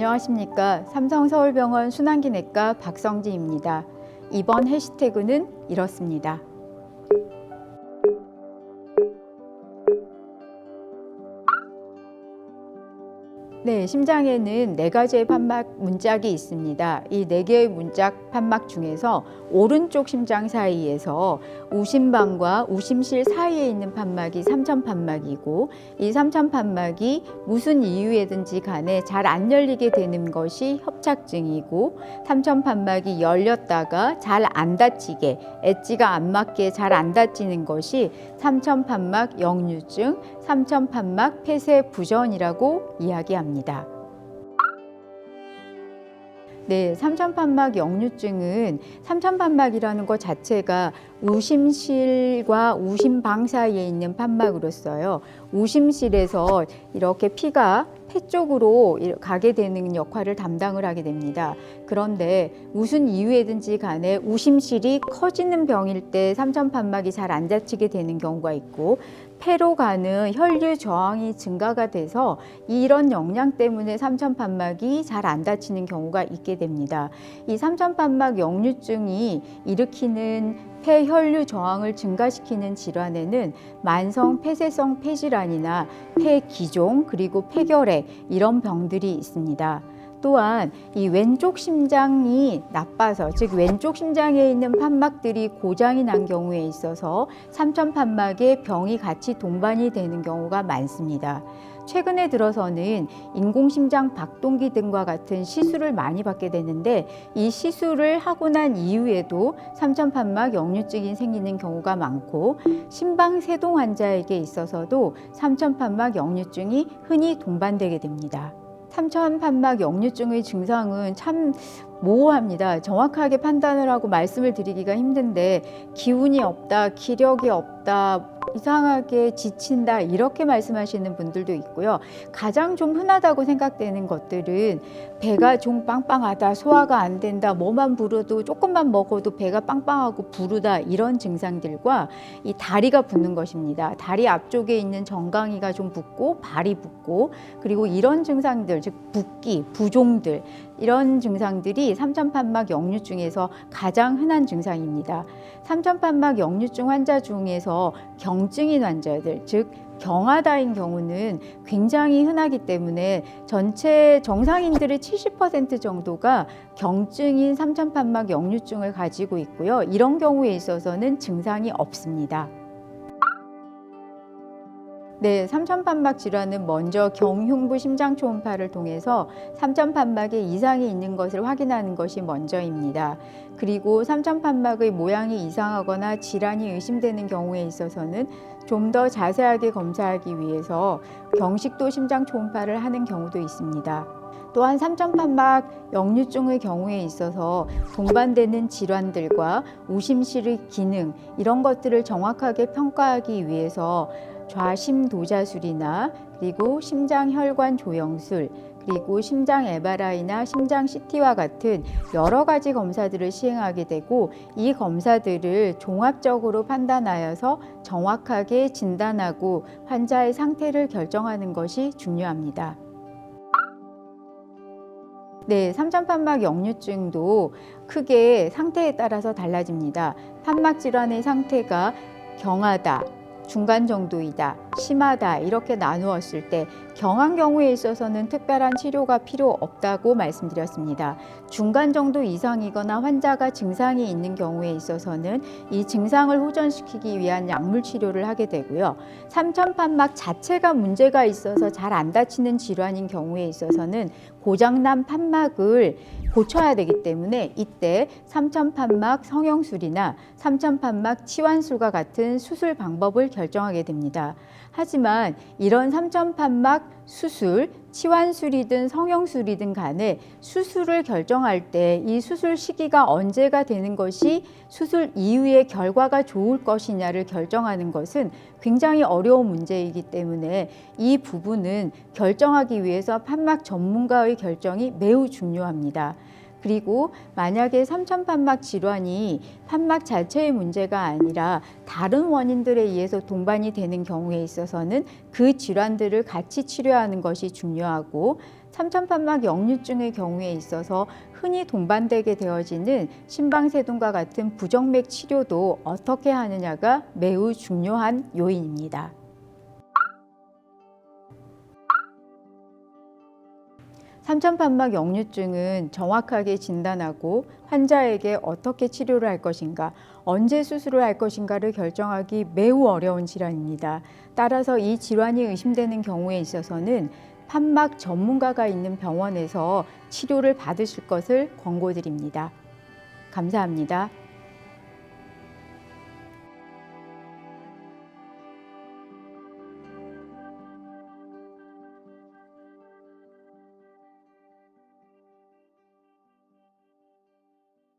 안녕하십니까. 삼성서울병원 순환기내과 박성지입니다. 이번 해시태그는 이렇습니다. 네, 심장에는 4가지의 판막 문짝이 있습니다. 이 4개의 문짝 판막 중에서 오른쪽 심장 사이에서 우심방과 우심실 사이에 있는 판막이 삼천판막이고, 이 삼천판막이 무슨 이유에든지 간에 잘 안 열리게 되는 것이 협착증이고, 삼천판막이 열렸다가 잘 안 닫히게, 엣지가 안 맞게 잘 안 닫히는 것이 삼천판막 역류증, 삼천판막 폐쇄 부전이라고 이야기합니다. 네, 삼천판막 역류증은 삼천판막이라는 것 자체가 우심실과 우심방 사이에 있는 판막으로서요. 우심실에서 이렇게 피가 폐 쪽으로 가게 되는 역할을 담당을 하게 됩니다. 그런데 무슨 이유에든지 간에 우심실이 커지는 병일 때 삼천판막이 잘 안 닫히게 되는 경우가 있고, 폐로 가는 혈류 저항이 증가가 돼서 이런 영양 때문에 삼천판막이 잘 안 닫히는 경우가 있게 됩니다. 이 삼천판막 역류증이 일으키는 폐 혈류 저항을 증가시키는 질환에는 만성 폐쇄성 폐질환이나 폐기종 그리고 폐결핵 이런 병들이 있습니다. 또한 이 왼쪽 심장이 나빠서, 즉 왼쪽 심장에 있는 판막들이 고장이 난 경우에 있어서 삼천판막에 병이 같이 동반이 되는 경우가 많습니다. 최근에 들어서는 인공심장 박동기 등과 같은 시술을 많이 받게 되는데, 이 시술을 하고 난 이후에도 삼천판막 역류증이 생기는 경우가 많고, 심방세동 환자에게 있어서도 삼천판막 역류증이 흔히 동반되게 됩니다. 삼천판막 역류증의 증상은 참 모호합니다. 정확하게 판단을 하고 말씀을 드리기가 힘든데, 기운이 없다, 기력이 없다, 이상하게 지친다 이렇게 말씀하시는 분들도 있고요. 가장 좀 흔하다고 생각되는 것들은 배가 좀 빵빵하다, 소화가 안 된다, 뭐만 부르도 조금만 먹어도 배가 빵빵하고 부르다 이런 증상들과 이 다리가 붓는 것입니다. 다리 앞쪽에 있는 정강이가 좀 붓고 발이 붓고, 그리고 이런 증상들, 즉 붓기, 부종들 이런 증상들이 삼천판막 역류증에서 가장 흔한 증상입니다. 삼천판막 역류증 환자 중에서 경증인 환자들, 즉 경하다인 경우는 굉장히 흔하기 때문에 전체 정상인들의 70% 정도가 경증인 삼천판막 역류증을 가지고 있고요. 이런 경우에 있어서는 증상이 없습니다. 네, 삼천판막 질환은 먼저 경흉부 심장 초음파를 통해서 삼천판막에 이상이 있는 것을 확인하는 것이 먼저입니다. 그리고 삼천판막의 모양이 이상하거나 질환이 의심되는 경우에 있어서는 좀 더 자세하게 검사하기 위해서 경식도 심장 초음파를 하는 경우도 있습니다. 또한 삼천판막 역류증의 경우에 있어서 동반되는 질환들과 우심실의 기능 이런 것들을 정확하게 평가하기 위해서 좌심도자술이나 그리고 심장혈관 조영술, 그리고 심장 MRI나 심장 CT와 같은 여러 가지 검사들을 시행하게 되고, 이 검사들을 종합적으로 판단하여서 정확하게 진단하고 환자의 상태를 결정하는 것이 중요합니다. 네, 삼천판막 역류증도 크게 상태에 따라서 달라집니다. 판막 질환의 상태가 경하다, 중간 정도이다, 심하다 이렇게 나누었을 때 경한 경우에 있어서는 특별한 치료가 필요 없다고 말씀드렸습니다. 중간 정도 이상이거나 환자가 증상이 있는 경우에 있어서는 이 증상을 호전시키기 위한 약물 치료를 하게 되고요. 삼천판막 자체가 문제가 있어서 잘 안 닫히는 질환인 경우에 있어서는 고장난 판막을 고쳐야 되기 때문에 이때 삼천판막 성형술이나 삼천판막 치환술과 같은 수술 방법을 결정하게 됩니다. 하지만 이런 삼천판막 수술, 치환술이든 성형술이든 간에 수술을 결정할 때 이 수술 시기가 언제가 되는 것이 수술 이후의 결과가 좋을 것이냐를 결정하는 것은 굉장히 어려운 문제이기 때문에 이 부분은 결정하기 위해서 판막 전문가의 결정이 매우 중요합니다. 그리고 만약에 삼천판막 질환이 판막 자체의 문제가 아니라 다른 원인들에 의해서 동반이 되는 경우에 있어서는 그 질환들을 같이 치료하는 것이 중요하고, 삼천판막 역류증의 경우에 있어서 흔히 동반되게 되어지는 심방세동과 같은 부정맥 치료도 어떻게 하느냐가 매우 중요한 요인입니다. 삼천판막 역류증은 정확하게 진단하고 환자에게 어떻게 치료를 할 것인가, 언제 수술을 할 것인가를 결정하기 매우 어려운 질환입니다. 따라서 이 질환이 의심되는 경우에 있어서는 판막 전문가가 있는 병원에서 치료를 받으실 것을 권고드립니다. 감사합니다.